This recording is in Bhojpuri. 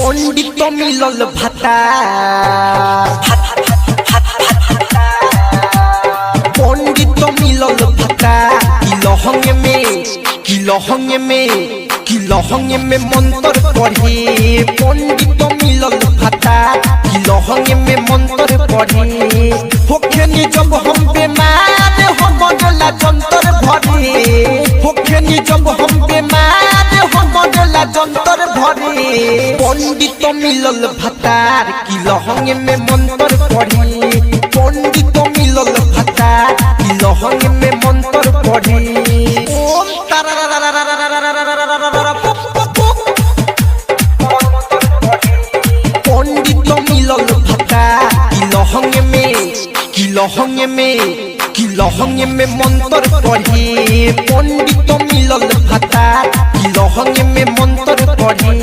पंडित मिलल भाता पंडित मिलल भाता किलहंगे में मंत्र पढ़े पंडित मिलल भाता किलहंगे में मंत्र पढ़े होखेनी जब हम बेमार हम गला जंतर भरे होखेनी जब हम बेमार हम गला जंतर भरे पंडित मिलल भातार किलहंगे में मंत्र पढ़े पंडित मिलल भातार किलहंगे में मंत्र पढ़े ओम पंडित मिलल भातार किलहंगे में मंत्र पढ़े पंडित मिलल भातार किलहंगे में मंत्र पढ़े।